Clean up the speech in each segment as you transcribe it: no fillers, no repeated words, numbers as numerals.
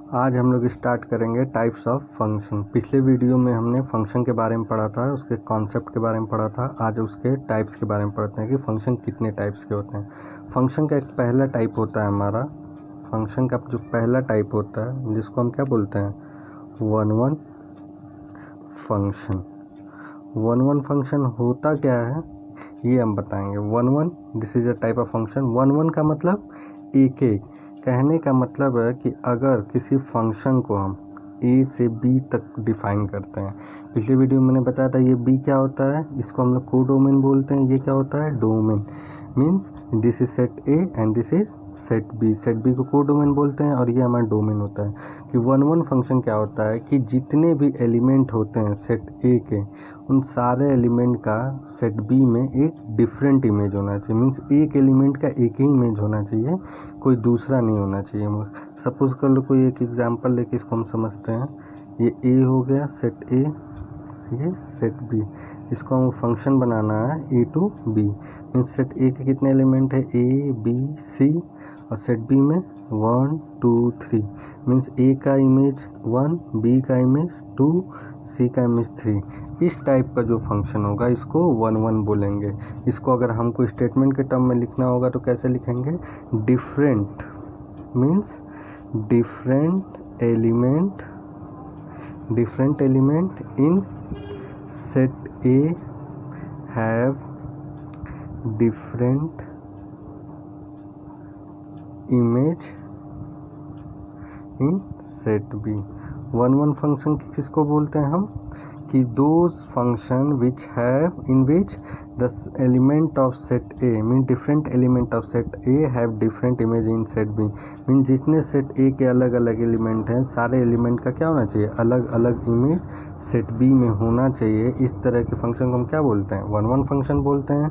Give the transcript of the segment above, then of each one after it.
आज हम लोग स्टार्ट करेंगे टाइप्स ऑफ फंक्शन। पिछले वीडियो में हमने फंक्शन के बारे में पढ़ा था, उसके कॉन्सेप्ट के बारे में पढ़ा था। आज उसके टाइप्स के बारे में पढ़ते हैं कि फंक्शन कितने टाइप्स के होते हैं। फंक्शन का एक पहला टाइप होता है हमारा, फंक्शन का जो पहला टाइप होता है जिसको हम क्या बोलते हैं, वन फंक्शन। वन फंक्शन होता क्या है ये हम बताएंगे। One this is a type of function. One का मतलब एक एक। कहने का मतलब है कि अगर किसी फंक्शन को हम ए से बी तक डिफाइन करते हैं, पिछले वीडियो में मैंने बताया था ये बी क्या होता है, इसको हम लोग कोडोमेन बोलते हैं। ये क्या होता है, domain. Means this is set A and this is set B. Set B को कोडोमेन बोलते हैं और ये हमारा डोमेन होता है। कि वन फंक्शन क्या होता है कि जितने भी एलिमेंट होते हैं सेट ए के, उन सारे एलिमेंट का सेट बी में एक डिफरेंट इमेज होना चाहिए। मीन्स एक एलिमेंट का एक ही इमेज होना चाहिए, कोई दूसरा नहीं होना चाहिए। सपोज कर लो कोई एक एग्जांपल लेके इसको हम समझते हैं। ये ए हो गया सेट ए, ये सेट बी। इसको हम फंक्शन बनाना है A to B. Means set ए के कितने एलिमेंट है, ए बी सी, और सेट बी में 1 2 3। मीन्स ए का इमेज 1, बी का इमेज 2, सी का इमेज 3। इस टाइप का जो फंक्शन होगा इसको वन बोलेंगे। इसको अगर हमको स्टेटमेंट के टर्म में लिखना होगा तो कैसे लिखेंगे, different means different element in set A have different image in set B। One function किसको बोलते हैं हम, कि those function which have in which the element of set A mean different element of set A have different image in set B. Mean जितने सेट ए के अलग अलग एलिमेंट हैं, सारे एलिमेंट का क्या होना चाहिए, अलग अलग इमेज सेट बी में होना चाहिए। इस तरह के फंक्शन को हम क्या बोलते हैं, वन फंक्शन बोलते हैं।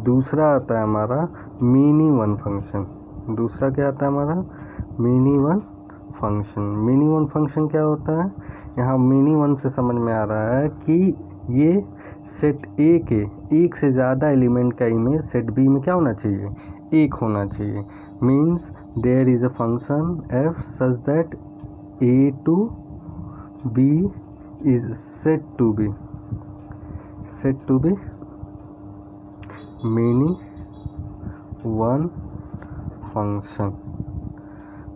दूसरा आता है हमारा मिनी वन फंक्शन। दूसरा क्या आता है हमारा, mini one function. Mini one function क्या होता है, यहाँ मिनी वन से समझ में आ रहा है कि ये सेट ए के एक से ज़्यादा एलिमेंट का इमेज सेट बी में क्या होना चाहिए, एक होना चाहिए। Means there is a function F such that A to B is set to B many one function.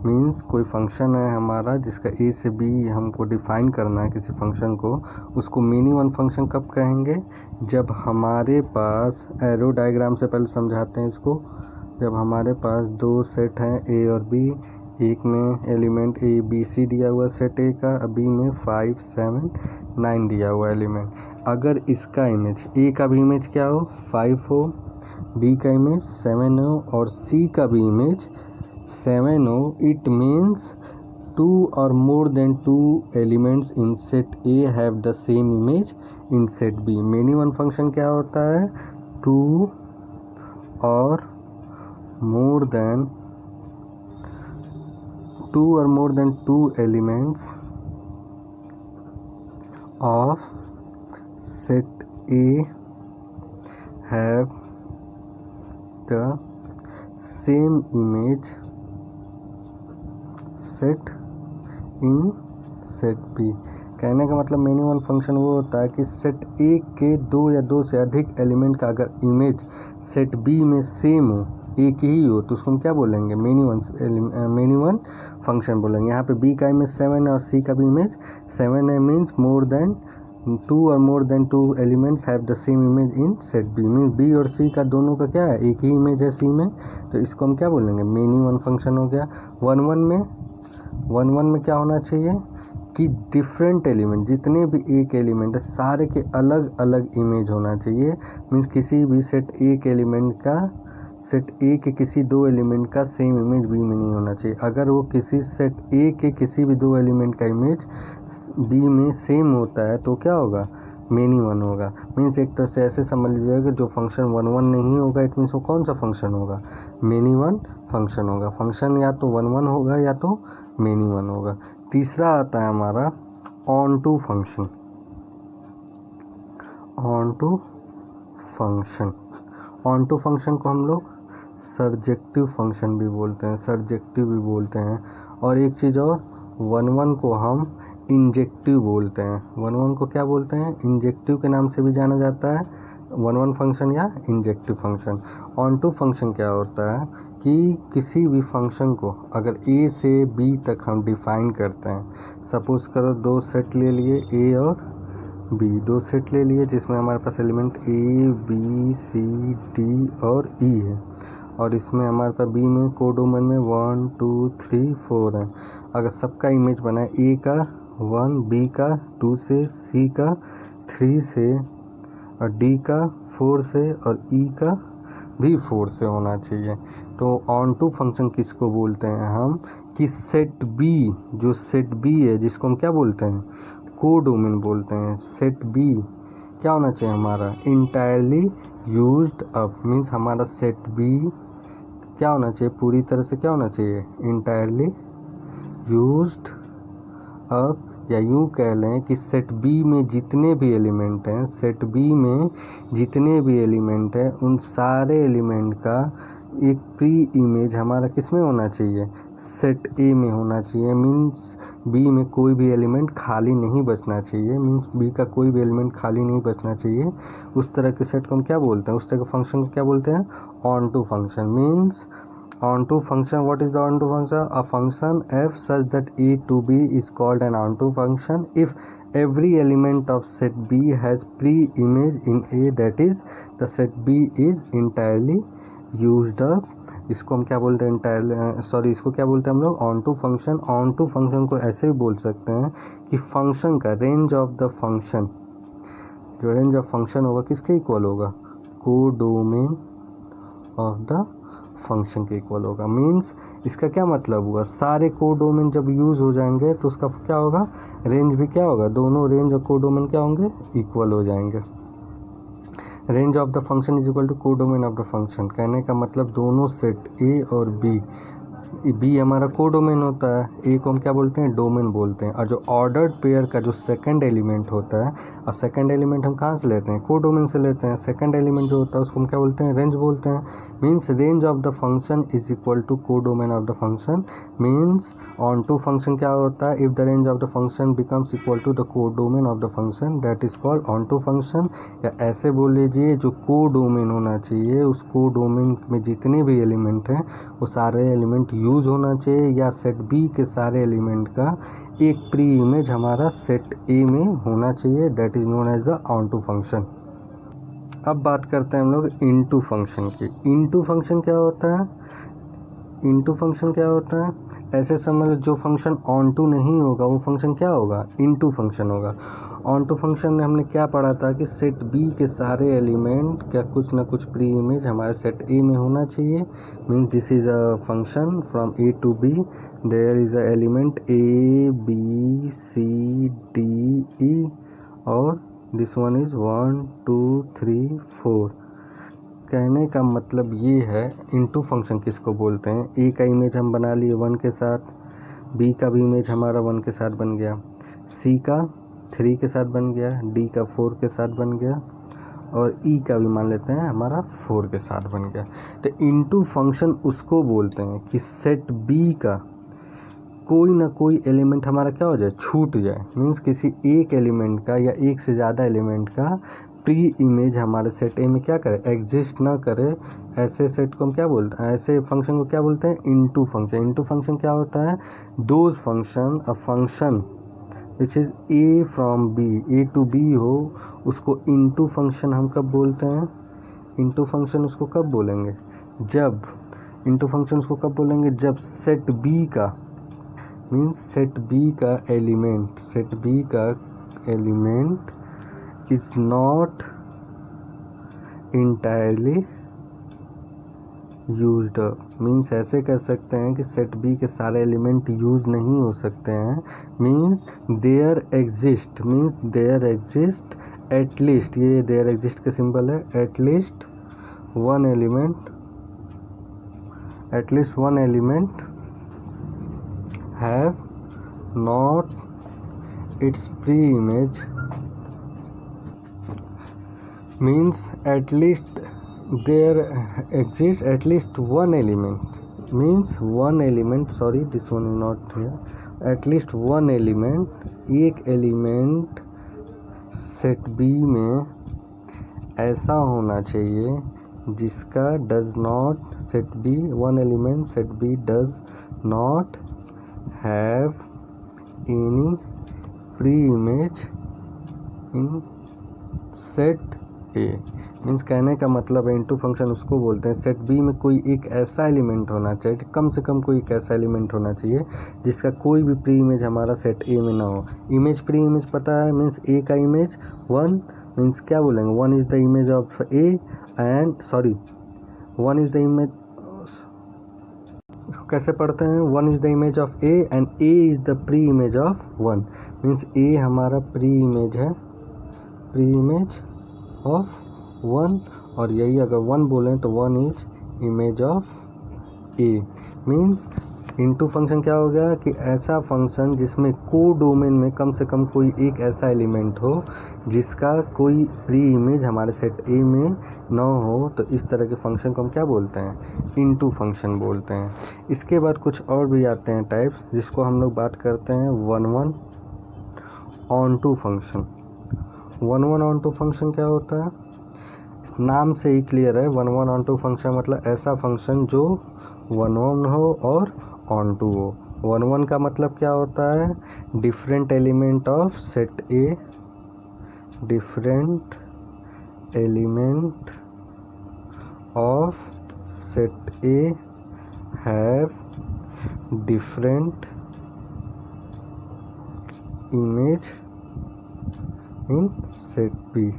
Means कोई फंक्शन है हमारा जिसका ए से बी हमको डिफाइन करना है किसी फंक्शन को, उसको मिनी वन फंक्शन कब कहेंगे, जब हमारे पास एरो डायग्राम से पहले समझाते हैं इसको। जब हमारे पास दो सेट हैं ए और बी, एक में एलिमेंट ए बी सी दिया हुआ सेट ए का, बी में 5 7 9 दिया हुआ एलिमेंट। अगर इसका इमेज ए का भी इमेज क्या हो, 5 हो, बी का इमेज 7 हो और सी का भी इमेज 7 हो, it means 2 or more than 2 elements in set A have the same image in set B। Mini one function क्या होता है, 2 or more than 2 elements of set A have the same image set in set B. कहने का मतलब mini one function वो होता है कि सेट ए के 2 या 2 से अधिक एलिमेंट का अगर इमेज सेट बी में सेम हो, एक ही हो, तो उसको हम क्या बोलेंगे, मिनी वन फंक्शन बोलेंगे। यहाँ पे बी का इमेज 7 है और सी का भी इमेज 7 है। Means more than 2 or more than 2 elements have the same image in set B। Means B और सी का दोनों का क्या है, एक ही इमेज है सी में, तो इसको हम क्या बोलेंगे, मिनी वन फंक्शन हो गया। वन में क्या होना चाहिए कि डिफरेंट एलिमेंट, जितने भी एक एलिमेंट है सारे के अलग अलग इमेज होना चाहिए। मीन्स किसी भी सेट ए के एलिमेंट का, सेट ए के किसी 2 एलिमेंट का सेम इमेज बी में नहीं होना चाहिए। अगर वो किसी सेट ए के किसी भी 2 एलिमेंट का इमेज बी में सेम होता है तो क्या होगा, मिनी वन होगा। मीन्स एक तरह से ऐसे समझ लीजिएगा जो फंक्शन वन नहीं होगा, इट मीन्स वो कौन सा फंक्शन होगा, मिनी वन फंक्शन होगा। फंक्शन या तो वन होगा या तो मिनी वन होगा। तीसरा आता है हमारा onto function. Onto function को हम लोग सर्जेक्टिव फंक्शन भी बोलते हैं, और एक चीज़ और वन वन को हम इंजेक्टिव बोलते हैं। वन वन को क्या बोलते हैं? इंजेक्टिव के नाम से भी जाना जाता है, वन वन फंक्शन या injective function. Onto function क्या होता है कि किसी भी फंक्शन को अगर ए से बी तक हम डिफाइन करते हैं, सपोज करो दो सेट ले लिए ए और बी, दो सेट ले लिए जिसमें हमारे पास element A B C D और ई है, और इसमें हमारे पास बी में कोडोमेन में 1 2 3 4 है। अगर सबका इमेज बना है ए का 1, बी का 2 से, सी का 3 से, और डी का 4 से, और ई का भी 4 से होना चाहिए। तो ऑन टू फंक्शन किसको बोलते हैं हम? कि सेट बी, जो सेट बी है जिसको हम क्या बोलते हैं? कोडोमेन बोलते हैं। सेट बी क्या होना चाहिए हमारा? इंटायरली यूज्ड अप, मीन्स हमारा सेट बी क्या होना चाहिए? पूरी तरह से क्या होना चाहिए? इंटायरली यूज्ड अप, या यूँ कह लें कि सेट बी में जितने भी एलिमेंट हैं, सेट बी में जितने भी एलिमेंट हैं, उन सारे एलिमेंट का एक प्री इमेज हमारा किस में होना चाहिए? सेट ए में होना चाहिए। मीन्स बी में कोई भी एलिमेंट खाली नहीं बचना चाहिए, मीन्स बी का कोई भी एलिमेंट खाली नहीं बचना चाहिए। उस तरह के सेट को हम क्या बोलते हैं? उस तरह के फंक्शन को क्या बोलते हैं? Onto function. Means onto function, what is the onto function? A function f such that a to b is called an onto function if every element of set b has pre-image in a, that is the set b is entirely used up. इसको हम क्या बोलते हैं? Entirely इसको क्या बोलते हैं हम लोग? Onto function. Onto function को ऐसे भी बोल सकते हैं कि फंक्शन का रेंज ऑफ द फंक्शन, जो रेंज ऑफ फंक्शन होगा किसके इक्वल होगा? कोडोमेन ऑफ द फंक्शन के इक्वल होगा। मीन्स इसका क्या मतलब हुआ? सारे कोडोमेन जब यूज़ हो जाएंगे तो उसका क्या होगा? रेंज भी क्या होगा? दोनों रेंज और कोडोमेन क्या होंगे? इक्वल हो जाएंगे। Range of the function is equal to codomain of the function. कहने का मतलब दोनों सेट ए और बी हमारा कोडोमेन होता है, ए को हम क्या बोलते हैं? डोमेन बोलते हैं। और जो ऑर्डर्ड पेयर का जो सेकंड एलिमेंट होता है, और सेकंड एलिमेंट हम कहाँ से लेते हैं? कोडोमेन से लेते हैं। सेकंड एलिमेंट जो होता है उसको हम क्या बोलते हैं? रेंज बोलते हैं। Means range of the function is equal to codomain of the function. Means onto function क्या होता है? If the range of the function becomes equal to the codomain of the function, that is called onto function. या ऐसे बोल लीजिए, जो codomain होना चाहिए, उस कोडोमेन में जितने भी एलिमेंट हैं वो सारे एलिमेंट यूज़ होना चाहिए, या सेट बी के सारे एलिमेंट का एक प्री इमेज हमारा सेट ए में होना चाहिए, that is known as the onto function. अब बात करते हैं हम लोग इनटू फंक्शन की। इनटू फंक्शन क्या होता है? इनटू फंक्शन क्या होता है? ऐसे समझ, जो फंक्शन ऑन टू नहीं होगा वो फंक्शन क्या होगा? इनटू फंक्शन होगा। ऑन टू फंक्शन में हमने क्या पढ़ा था कि सेट बी के सारे एलिमेंट क्या कुछ ना कुछ प्री इमेज हमारे सेट ए में होना चाहिए। Means this is a function from A to B, there is a element A B C D E, और दिस वन इज़ 1 2 3 4। कहने का मतलब ये है, इनटू फंक्शन किसको बोलते हैं? ए का इमेज हम बना लिए 1 के साथ, बी का भी इमेज हमारा 1 के साथ बन गया, सी का 3 के साथ बन गया, डी का 4 के साथ बन गया, और ई का भी मान लेते हैं हमारा 4 के साथ बन गया। तो इनटू फंक्शन उसको बोलते हैं कि सेट बी का कोई ना कोई एलिमेंट हमारा क्या हो जाए? छूट जाए। मीन्स किसी एक एलिमेंट का या एक से ज़्यादा एलिमेंट का प्री इमेज हमारे सेट ए में क्या करे? एग्जिस्ट ना करे। ऐसे सेट को हम क्या बोलते हैं? ऐसे फंक्शन को क्या बोलते हैं? Into function. इनटू फंक्शन क्या होता है? Those function, a function which is A from B, A to B हो, उसको इनटू फंक्शन हम कब बोलते हैं? इनटू फंक्शन उसको कब बोलेंगे? जब इनटू फंक्शन उसको कब बोलेंगे? जब सेट बी का, मीन्स सेट बी का element is not entirely used. Means ऐसे कह सकते हैं कि सेट बी के सारे एलिमेंट यूज नहीं हो सकते हैं। मीन्स देयर एग्जिस्ट, एटलीस्ट, ये देयर एग्जिस्ट के सिंबल है, at least one element have not its pre-image, means at least there exists at least one element, means one element, sorry this one is not here, at least one element, एक element set B में ऐसा होना चाहिए जिसका does not set B, one element set B does not have any preimage in set A. Means कहने का मतलब है इनटू फंक्शन उसको बोलते हैं सेट बी में कोई एक ऐसा एलिमेंट होना चाहिए, कम से कम कोई एक ऐसा एलिमेंट होना चाहिए जिसका कोई भी प्री इमेज हमारा सेट ए में ना हो। इमेज प्री इमेज पता है, मीन्स ए का इमेज वन, मीन्स क्या बोलेंगे, one is the image of A and sorry one is the image, इसको कैसे पढ़ते हैं, one is the image of A and A is the pre image of one. Means A हमारा pre image है, pre image of one, और यही अगर one बोलें तो one is image of A. Means into function क्या हो गया कि ऐसा फंक्शन जिसमें को डोमेन में कम से कम कोई एक ऐसा एलिमेंट हो जिसका कोई प्री इमेज हमारे सेट ए में न हो, तो इस तरह के फंक्शन को हम क्या बोलते हैं, इनटू फंक्शन बोलते हैं। इसके बाद कुछ और भी आते हैं टाइप्स, जिसको हम लोग बात करते हैं one one onto function. One one onto function क्या होता है, इस नाम से ही क्लियर है, one one onto function मतलब ऐसा फंक्शन जो वन वन हो और ऑन टू हो। वन वन का मतलब क्या होता है, different element of set A, different element of set A have different image in set B.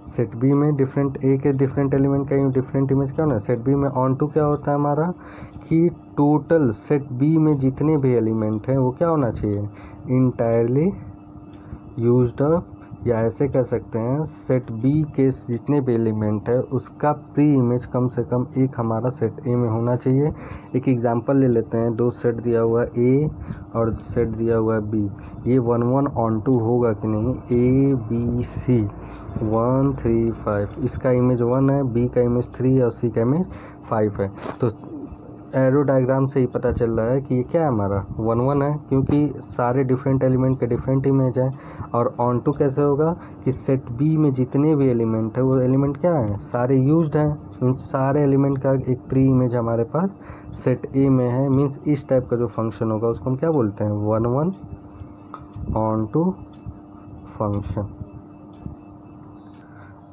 Set B में डिफरेंट ए के डिफरेंट एलिमेंट का डिफरेंट इमेज क्या होना है, सेट बी में ऑन टू क्या होता है हमारा कि टोटल सेट बी में जितने भी एलिमेंट हैं वो क्या होना चाहिए, इंटायरली यूज्ड अप, या ऐसे कह सकते हैं सेट बी के जितने भी एलिमेंट है उसका प्री इमेज कम से कम एक हमारा सेट ए में होना चाहिए। एक एग्जांपल ले लेते हैं, दो सेट दिया हुआ है ए और सेट दिया हुआ है बी, ये वन वन ऑन टू होगा कि नहीं, ए बी सी 1 3 5, इसका इमेज 1 है, बी का इमेज 3 और सी का इमेज 5 है। तो एरो डायग्राम से ही पता चल रहा है कि ये क्या है हमारा 1 1 है, क्योंकि सारे डिफरेंट एलिमेंट के डिफरेंट इमेज है। और ऑन टू कैसे होगा कि सेट बी में जितने भी एलिमेंट है वो एलिमेंट क्या है, सारे यूज्ड हैं, मीन्स सारे एलिमेंट का एक प्री इमेज हमारे पास सेट ए में है। मीन्स इस टाइप का जो फंक्शन होगा उसको हम क्या बोलते हैं, 1 1 ऑन टू फंक्शन।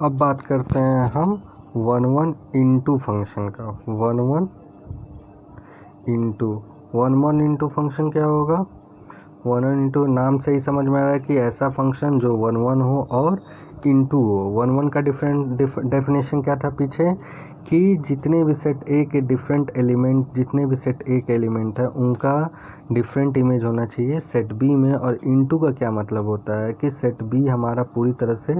अब बात करते हैं हम 1 1 इंटू फंक्शन का। 1 1 इंटू फंक्शन क्या होगा, 1 1 इंटू नाम से ही समझ में आ रहा है कि ऐसा फंक्शन जो 1 1 हो और इंटू हो। 1 1 का डेफिनेशन क्या था पीछे, कि जितने भी सेट ए के डिफरेंट एलिमेंट, जितने भी सेट ए के एलिमेंट है उनका डिफरेंट इमेज होना चाहिए सेट बी में। और इंटू का क्या मतलब होता है कि सेट बी हमारा पूरी तरह से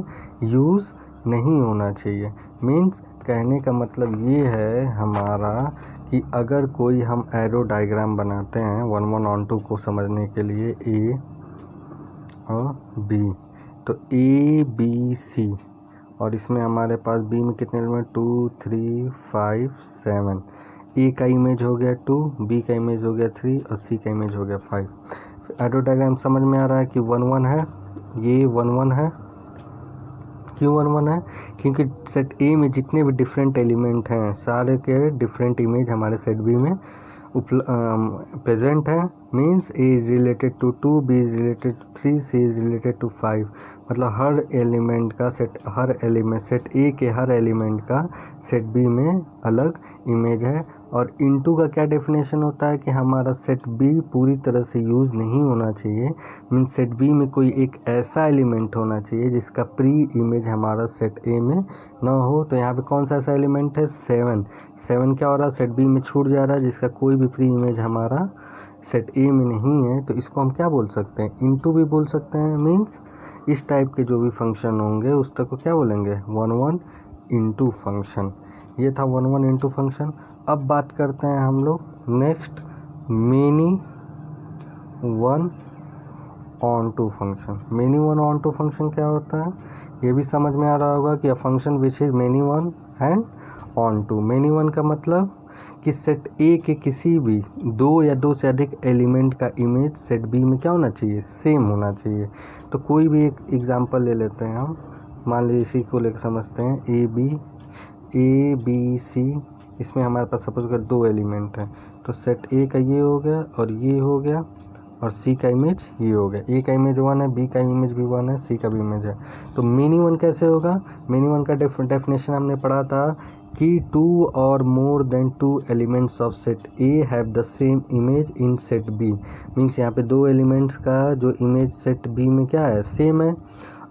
यूज़ नहीं होना चाहिए। मीन्स कहने का मतलब ये है हमारा कि अगर कोई हम एरो डायग्राम बनाते हैं 1 1 ऑन टू को समझने के लिए ए और बी, तो ए बी सी, और इसमें हमारे पास बी में कितने एलिमेंट 2 3 5 7, ए का इमेज हो गया 2, बी का इमेज हो गया 3 और सी का इमेज हो गया 5। एरो डायग्राम समझ में आ रहा है कि 1 1 है, ये 1 1 है। क्यों 1 1 है, क्योंकि सेट ए में जितने भी डिफरेंट एलिमेंट हैं सारे के डिफरेंट इमेज हमारे सेट बी में प्रेजेंट है। Means A is related to 2, B is related to 3, C is related to 5। मतलब हर एलिमेंट का सेट ए के हर एलिमेंट का सेट बी में अलग इमेज है। और इनटू का क्या डेफिनेशन होता है कि हमारा सेट बी पूरी तरह से यूज़ नहीं होना चाहिए। मीन्स सेट बी में कोई एक ऐसा एलिमेंट होना चाहिए जिसका प्री इमेज हमारा सेट ए में ना हो। तो यहाँ पे कौन सा ऐसा एलिमेंट है, 7 क्या हो रहा है, सेट बी में छूट जा रहा है, जिसका कोई भी प्री इमेज हमारा सेट ए में नहीं है। तो इसको हम क्या बोल सकते हैं, इनटू भी बोल सकते हैं। मीन्स इस टाइप के जो भी फंक्शन होंगे उस तक को क्या बोलेंगे, 1 1 इंटू फंक्शन। ये था 1 1 इंटू फंक्शन। अब बात करते हैं हम लोग next many 1 onto function. Many 1 onto function क्या होता है, ये भी समझ में आ रहा होगा कि a function which is many 1 and onto. Many 1 का मतलब कि सेट ए के किसी भी दो या दो से अधिक एलिमेंट का इमेज सेट बी में क्या होना चाहिए, सेम होना चाहिए। तो कोई भी एक एग्जांपल ले लेते हैं हम, मान लीजिए इसी को लेकर समझते हैं, ए बी सी, इसमें हमारे पास सपोज कर दो एलिमेंट हैं, तो सेट ए का ये हो गया और ये हो गया, और सी का इमेज ये हो गया। ए का इमेज 1 है, बी का इमेज भी 1 है, सी का भी इमेज है। तो मिनिमम कैसे होगा, मिनिमम का डेफिनेशन हमने पढ़ा था कि 2 और more than 2 elements of set A have the same image in set B. Means यहाँ पे दो एलिमेंट्स का जो इमेज सेट बी में क्या है, सेम है।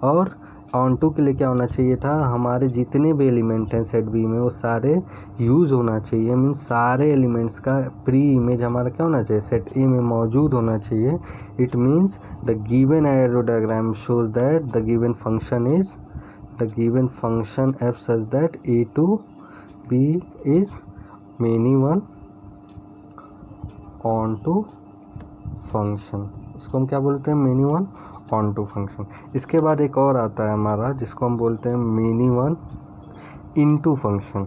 और ऑन टू के लिए क्या होना चाहिए था, हमारे जितने भी एलिमेंट हैं सेट बी में वो सारे यूज़ होना चाहिए। मीन्स सारे एलिमेंट्स का प्री इमेज हमारा क्या होना चाहिए, सेट ए में मौजूद होना चाहिए। It means the given arrow diagram shows that the given function is the given function F such that A to B is many one onto function. इसको हम क्या बोलते हैं, many one onto function. इसके बाद एक और आता है हमारा जिसको हम बोलते हैं मेनी वन इनटू फंक्शन।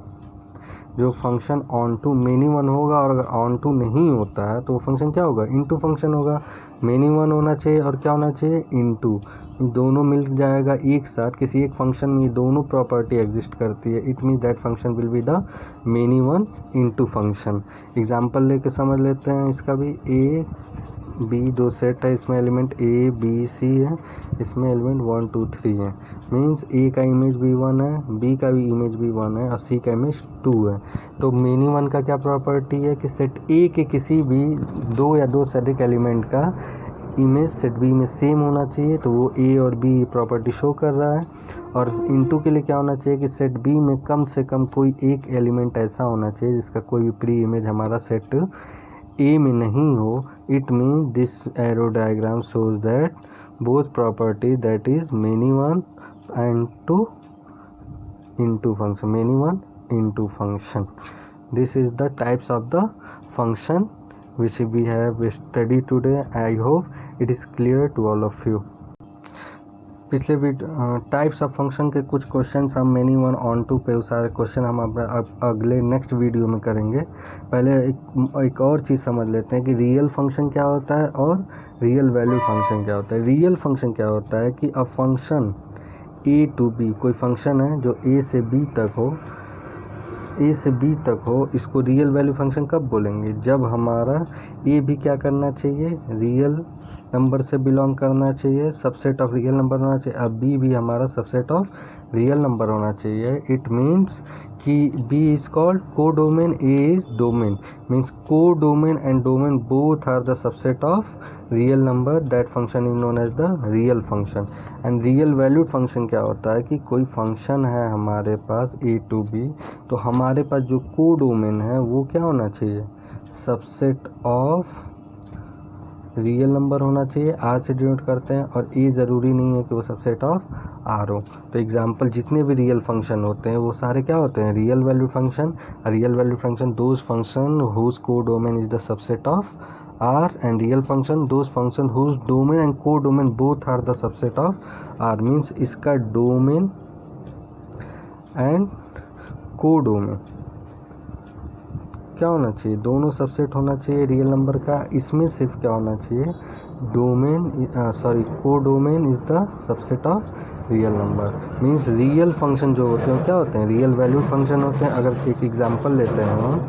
जो function onto many one होगा और अगर ऑन टू नहीं होता है तो वो फंक्शन क्या होगा, इनटू फंक्शन होगा। मेनी वन होना चाहिए और क्या होना चाहिए, इनटू। दोनों मिल जाएगा एक साथ, किसी एक फंक्शन में ये दोनों प्रॉपर्टी एग्जिस्ट करती है। It means that function will be the many one into function. Example लेके समझ लेते हैं इसका भी। ए बी दो सेट है, इसमें एलिमेंट ए बी सी है, इसमें एलिमेंट 1 2 3 है। मीन्स ए का इमेज भी 1 है, बी का भी इमेज भी 1 है और सी का इमेज 2 है। तो मेनी वन का क्या प्रॉपर्टी है कि सेट ए के किसी भी दो या दो से अधिक एलिमेंट का इमेज सेट बी में सेम होना चाहिए। तो वो ए और बी प्रॉपर्टी शो कर रहा है। और इनटू के लिए क्या होना चाहिए कि सेट बी में कम से कम कोई एक एलिमेंट ऐसा होना चाहिए जिसका कोई भी प्री इमेज हमारा सेट ए में नहीं हो। It mean this arrow diagram shows that both property that is many one and to into function, many one into function. This is the types of the function which we have studied today. I hope it is clear to all of you. पिछले types of function के कुछ questions हम many one on to पे सारे question हम अगले next video में करेंगे। पहले एक और चीज़ समझ लेते हैं कि रियल फंक्शन क्या होता है और रियल वैल्यू फंक्शन क्या होता है। रियल फंक्शन क्या होता है कि a function A to B, कोई फंक्शन है जो ए से बी तक हो, ए से बी तक हो, इसको रियल वैल्यू फंक्शन कब बोलेंगे, जब हमारा ए भी क्या करना चाहिए, रियल नंबर से बिलोंग करना चाहिए, सबसेट ऑफ रियल नंबर होना चाहिए। अब बी भी हमारा सबसेट ऑफ रियल नंबर होना चाहिए। इट मीन्स कि B is called codomain, A is domain. Means codomain and domain both are the subset of real number, that function is known as the real function. And real valued function क्या होता है कि कोई function है हमारे पास ए to B, तो हमारे पास जो को डोमेन है वो क्या होना चाहिए, सबसेट ऑफ रियल नंबर होना चाहिए। आर से डिनोट करते हैं और ए ज़रूरी नहीं है कि वो सबसेट ऑफ आर हो। तो एग्जांपल जितने भी रियल फंक्शन होते हैं वो सारे क्या होते हैं, real value function. Real value function those function whose codomain is the subset of R, and real function those function whose domain and codomain both are the subset of R. Means इसका domain and codomain क्या होना चाहिए, दोनों subset होना चाहिए real number का। इसमें सिर्फ क्या होना चाहिए, डोमेन को domain is the subset of real number. Means real function जो होते हैं क्या होते हैं, रियल वैल्यू फंक्शन होते हैं। अगर एक एग्जांपल लेते हैं हम,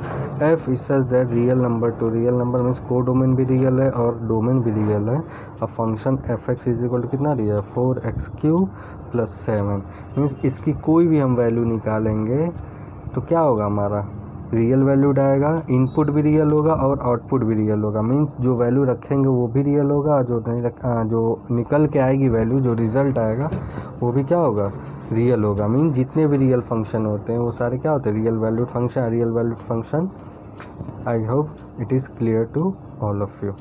F is such that real number to real number, means codomain भी रियल है और डोमेन भी रियल है। अब function F X is equal to कितना रियल है, 4x³ + 7। मीन्स इसकी कोई भी हम वैल्यू निकालेंगे तो क्या होगा, हमारा रियल वैल्यूड आएगा, इनपुट भी रियल होगा और आउटपुट भी रियल होगा। मींस जो वैल्यू रखेंगे वो भी रियल होगा और जो निकल के आएगी वैल्यू, जो रिज़ल्ट आएगा वो भी क्या होगा, रियल होगा। मींस जितने भी रियल फंक्शन होते हैं वो सारे क्या होते हैं, real valued function, real valued function. I hope it is clear to all of you.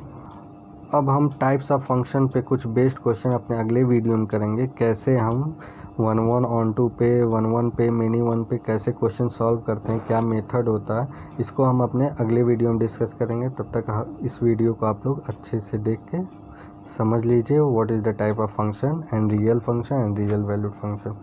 अब हम टाइप्स ऑफ फंक्शन पे कुछ बेस्ड क्वेश्चन अपने अगले वीडियो में करेंगे, कैसे हम 1 ऑन टू पे, 1 पे, मेनी वन पे कैसे क्वेश्चन सॉल्व करते हैं, क्या मेथड होता है, इसको हम अपने अगले वीडियो में डिस्कस करेंगे। तब तक इस वीडियो को आप लोग अच्छे से देख के समझ लीजिए what is the type of function and real function and real valued function.